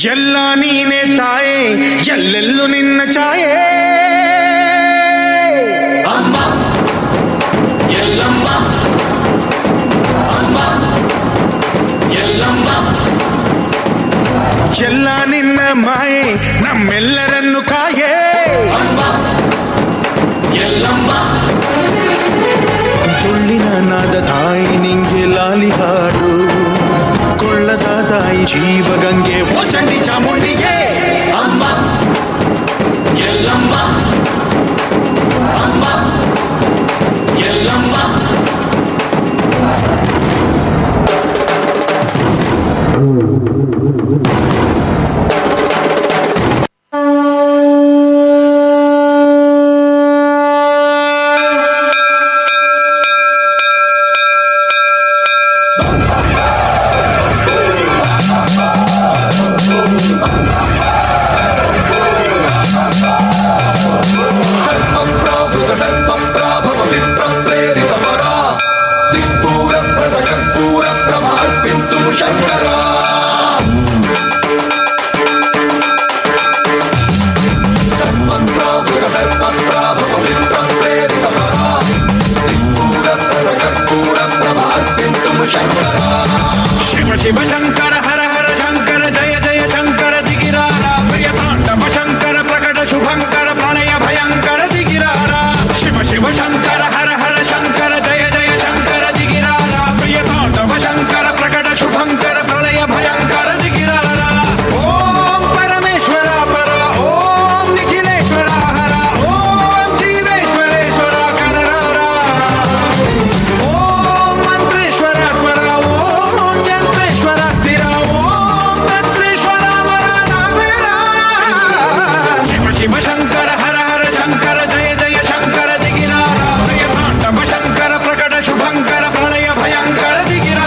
ಎಲ್ಲ ನೀನೆ ತಾಯೇ, ಎಲ್ಲೆಲ್ಲೂ ನಿನ್ನ ಛಾಯೆ. ಅಮ್ಮ ಎಲ್ಲಮ್ಮ, ಅಮ್ಮ ಎಲ್ಲಮ್ಮ, ಎಲ್ಲ ನಿನ್ನ ಮಾಯೆ ನಮ್ಮೆಲ್ಲರನ್ನು ಕಾಯೇ. ಅಮ್ಮ ಎಲ್ಲಮ್ಮ, ತುಳ್ಳಿನ ನಾದ ತಾಯಿ ನಿಂಗೆ ಲಾಲಿ ಹಾಡು, ಕೊಳ್ಳದ ತಾಯಿ ಶಿವಗಂಗೆ ಓ ಚಂಡಿ ಚಾಮುಂಡಿಗೆ. ಅಮ್ಮ ಎಲ್ಲಮ್ಮ, ಅಮ್ಮ ಎಲ್ಲಮ್ಮ. ಶಿವ ಶಿವ ಶಂಕರ ಹರ ಹರ ಶಂಕರ ಜಯ ಜಯ ಶಂಕರ ದಿಗಿರಾರ ಪ್ರಿಯ ತಾಂಡವ ಶಂಕರ ಪ್ರಕಟ ಶುಭಂಕರ ಪ್ರಳಯ ಭಯಂಕರ ದಿಗಿರಾರ. ಶಿವ ಶಿವ ಶಂಕರ ಹರ ಹರ ಶಂಕರ ಜಯ ಜಯ ಶಂಕರ ದಿಗಿರಾರ ಪ್ರಿಯ ತಾಂಡವ ಶಂಕರ ಪ್ರಕಟ ಶುಭಂಕರ ಪ್ರಳಯ ಭಯಂಕರ ದಿಗಿರಾರ. ಓಂ ಪರಮೇಶ್ವರ ಪರ, ಓಂ ನಿಖಿಲೇಶ್ವರ ಹರ, ಓಂ ಜೀವೇಶ್ವರೇಶ್ವರ ಕನರಾರ, ಓಂ ಮಂತ್ರೇಶ್ವರ ಸ್ವರ, ಓಂ ಯಂತ್ರೇಶ್ವರ ಸ್ಥಿರ, ಓಂ ತಂತ್ರೇಶ್ವರ ವರ. ಶಿವ ಶಿವ ಶಂಕರ ಹರ ಹರ ಶಂಕರ ಜಯ ಜಯ ಶಂಕರ ದಿಗಿರಾರ ಪ್ರಿಯ ತಾಂಡವ ಶಂಕರ ಪ್ರಕಟ ಶುಭಂಕರ ಪ್ರಳಯ ಭಯಂಕರ ದಿಗಿರಾರ.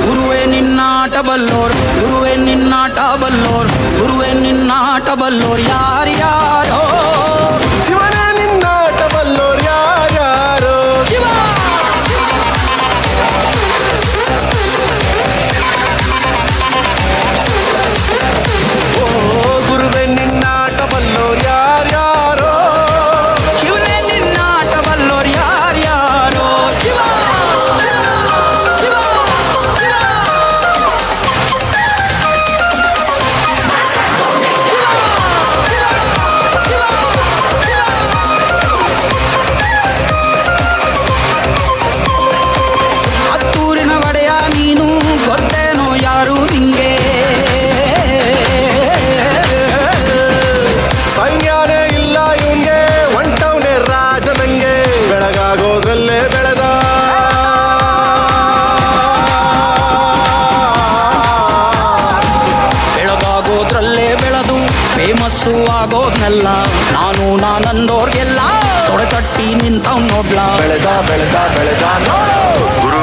ಗುರುವೇ ನಿನ್ನಾಟ ಬಲ್ಲೋರ್, ಗುರುವೇ ನಿನ್ನಾಟ ಬಲ್ಲೋರ್, ಗುರುವೇ ನಿನ್ನಾಟ ಬಲ್ಲೋರ್ ಯಾರ್ಯಾರೋ. ಶಿವನೇ ನಿನ್ನಾಟ ಬಲ್ಲೋರ್ ಯಾರ್ಯಾರೋ. ಶಿವ ಓ ಗುರುವೇ ನಿನ್ನಾಟ ಬಲ್ಲೋರ್ ಯಾರ್ಯಾರೋ. ಶಿವನೇ ನಿನ್ನಾಟ ಬಲ್ಲೋರ್ ಯಾರ್ಯಾರೋ. ಶಿವ ಹತ್ತೂರಿನ ಒಡೆಯ ನೀನು, ಗೊತ್ತೇನೋ ಯಾರು ನಿಂಗೆ. ಸೈನ್ಯನೇ ಇಲ್ಲ ಇವ್ನ್ಗೆ, ಹೊಂಟವ್ನೆ ರಾಜನಂಗೆ. ಬೆಳಗಾಗೋದ್ರಲ್ಲೇ ಬೆಳೆದ ಬೆಳಗಾಗೋದ್ರಲ್ಲೇ ಬೆಳೆದು ಫೇಮಸ್ಸು ಆಗೋದ್ನೆಲ್ಲ ನಾನು ನಾನಂದೋರ್ಗೆಲ್ಲ ತೊಡೆ ತಟ್ಟಿ ನಿಂತವ್ ನೋಡ್ಲಾ. ಬೆಳೆದ ಬೆಳೆದ ಬೆಳೆದ ನೋಡು. ಗುರು